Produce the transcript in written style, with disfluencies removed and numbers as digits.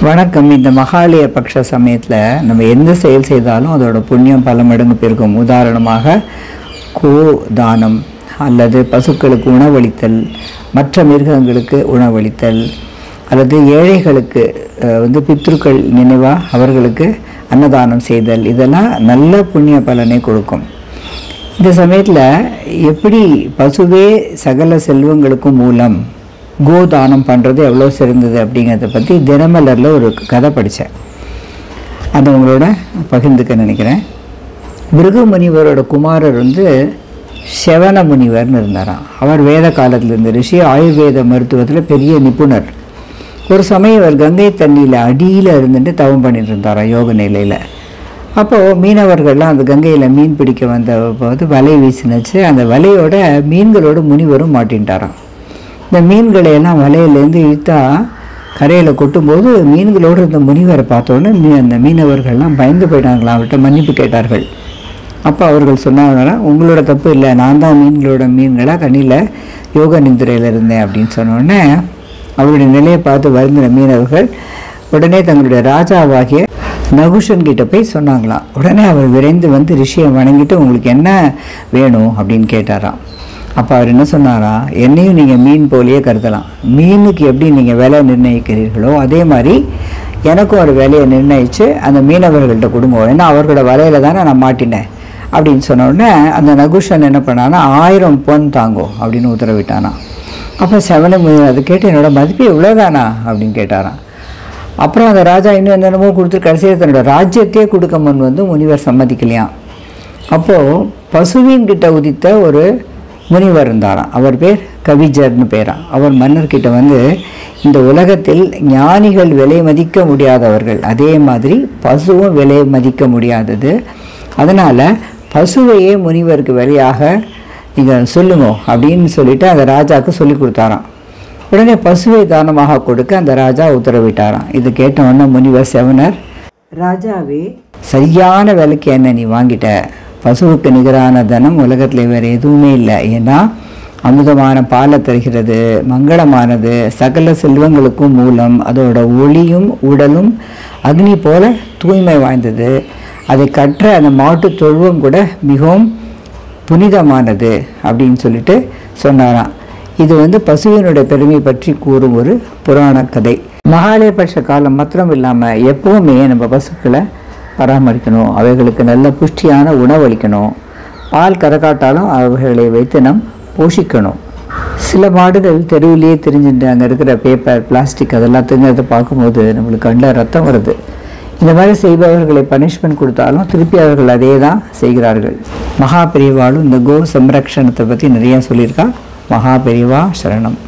வணக்கம். இந்த மகாலய பக்ஷ சமயத்தில் நம்ம எந்த செயல் செய்தாலும் அதோட புண்ணியம் பல மடங்கு பெருகும். உதாரணமாக கோ தானம் அல்லது பசுக்களுக்கு உணவளித்தல், மற்ற மிருகங்களுக்கு உணவளித்தல், அல்லது ஏழைகளுக்கு பித்ருக்கள் நினைவாக அவர்களுக்கு அன்னதானம் செய்தல், இதெல்லாம் நல்ல புண்ணிய பலனை கொடுக்கும். இந்த சமயத்தில் எப்படி பசுவே சகல செல்வங்களுக்கும் மூலம் கோதானம் பண்ணுறது எவ்வளோ சிறந்தது அப்படிங்கிறத பற்றி தினமலரில் ஒரு கதை படித்தேன். அதை உங்களோட பகிர்ந்துக்க நினைக்கிறேன். பிருகு முனிவரோட குமாரர் செவன முனிவர்னு இருந்தாராம். அவர் வேத காலத்தில் இருந்த ரிஷி, ஆயுர்வேத மருத்துவத்தில் பெரிய நிபுணர். ஒரு சமயம் அவர் கங்கை தண்ணியில் அடியில் இருந்துட்டு தவம் பண்ணிட்டு இருந்தாராம் யோக நிலையில். அப்போது மீனவர்கள்லாம் அந்த கங்கையில் மீன் பிடிக்க வந்த போது வலை வீசினச்சு. அந்த வலையோட மீன்களோட முனிவரும் மாட்டின்ட்டாராம். இந்த மீன்களை எல்லாம் வலையிலேருந்து இழுத்தா கரையில் கொட்டும்போது மீன்களோடு இருந்த முனிவரை பார்த்தோன்னே அந்த மீனவர்கள்லாம் பயந்து போயிட்டாங்களாம். அவர்கிட்ட மன்னிப்பு கேட்டார்கள். அப்போ அவர்கள் சொன்னாங்கன்னா, உங்களோட தப்பு இல்லை, நான் தான் மீன்களாக தண்ணியில் யோக நிந்திரையில் இருந்தேன் அப்படின்னு சொன்னோடனே அவருடைய நிலையை பார்த்து வருந்தின மீனவர்கள் உடனே தங்களுடைய ராஜாவாகிய நகுஷன் கிட்ட போய் சொன்னாங்களாம். உடனே அவர் விரைந்து ரிஷியை வணங்கிட்டு உங்களுக்கு என்ன வேணும் அப்படின்னு கேட்டாராம். அப்போ அவர் என்ன சொன்னாரா, என்னையும் நீங்கள் மீன் போலேயே கருதலாம். மீனுக்கு எப்படி நீங்கள் விலை நிர்ணயிக்கிறீர்களோ அதே மாதிரி எனக்கும் ஒரு விலையை நிர்ணயித்து அந்த மீனவர்கள்ட்ட கொடுங்க, ஏன்னா அவர்களோட வலையில் தானே நான் மாட்டினேன் அப்படின்னு சொன்ன உடனே அந்த நகுஷன் என்ன பண்ணான்னா 1000 பொன் தாங்கோ அப்படின்னு உத்தரவிட்டானா. அப்போ செவன அது கேட்டு என்னோட மதிப்பு இவ்வளோதானா அப்படின்னு கேட்டாராம். அப்புறம் அந்த ராஜா இன்னும் என்னென்னமோ கொடுத்து கடைசியாக தன்னோட ராஜ்யத்தையே கொடுக்க முன் முனிவர் சம்மதிக்கலையாம். அப்போது பசுவின் கிட்ட உதித்த ஒரு முனிவர் இருந்தாராம். அவர் பேர் கவிஜர்னு பேராம். அவர் மன்னர்கிட்ட இந்த உலகத்தில் ஞானிகள் விலை மதிக்க முடியாதவர்கள், அதே மாதிரி பசுவும் விலை மதிக்க முடியாதது, அதனால் பசுவையே முனிவருக்கு விலையாக நீங்கள் சொல்லுங்க அப்படின்னு சொல்லிட்டு அந்த ராஜாவுக்கு சொல்லி கொடுத்தாராம். உடனே பசுவை தானமாக கொடுக்க அந்த ராஜா உத்தரவிட்டாராம். இது கேட்ட உடனே முனிவர் செவனர், ராஜாவே சரியான விலைக்கு என்ன நீ வாங்கிட்ட, பசுவுக்கு நிகரான தனம் உலகத்தில் வேறு எதுவுமே இல்லை, ஏன்னா அமுதமான பாலை தருகிறது, மங்களமானது, சகல செல்வங்களுக்கும் மூலம், அதோட ஒளியும் உடலும் அக்னி போல தூய்மை வாய்ந்தது, அதை கற்ற அந்த மாட்டு தொழுவம் கூட மிகவும் புனிதமானது அப்படின்னு சொல்லிட்டு சொன்னாராம். இது பசுவினுடைய பெருமை பற்றி கூறும் ஒரு புராண கதை. மகாலயபட்ச காலம் மாத்திரம் இல்லாமல் எப்போவுமே நம்ம பசுக்களை பராமரிக்கணும், அவைகளுக்கு நல்ல புஷ்டியான உணவளிக்கணும், பால் கறக்காட்டாலும் அவைகளை வைத்து நாம் போஷிக்கணும். சில மாடுகள் தெருவிலேயே தெரிஞ்சுட்டு அங்கே இருக்கிற பேப்பர், பிளாஸ்டிக் அதெல்லாம் திங்கிறத பார்க்கும்போது நம்மளுக்கு கண்ணில் ரத்தம் வருது. இந்த மாதிரி செய்பவர்களை பனிஷ்மெண்ட் கொடுத்தாலும் திருப்பி அவர்கள் அதே தான் செய்கிறார்கள். மகா பெரியவாளும் இந்த கோ சம்ரக்ஷணத்தை பற்றி நிறையா சொல்லியிருக்கா. மகா பெரியவா சரணம்.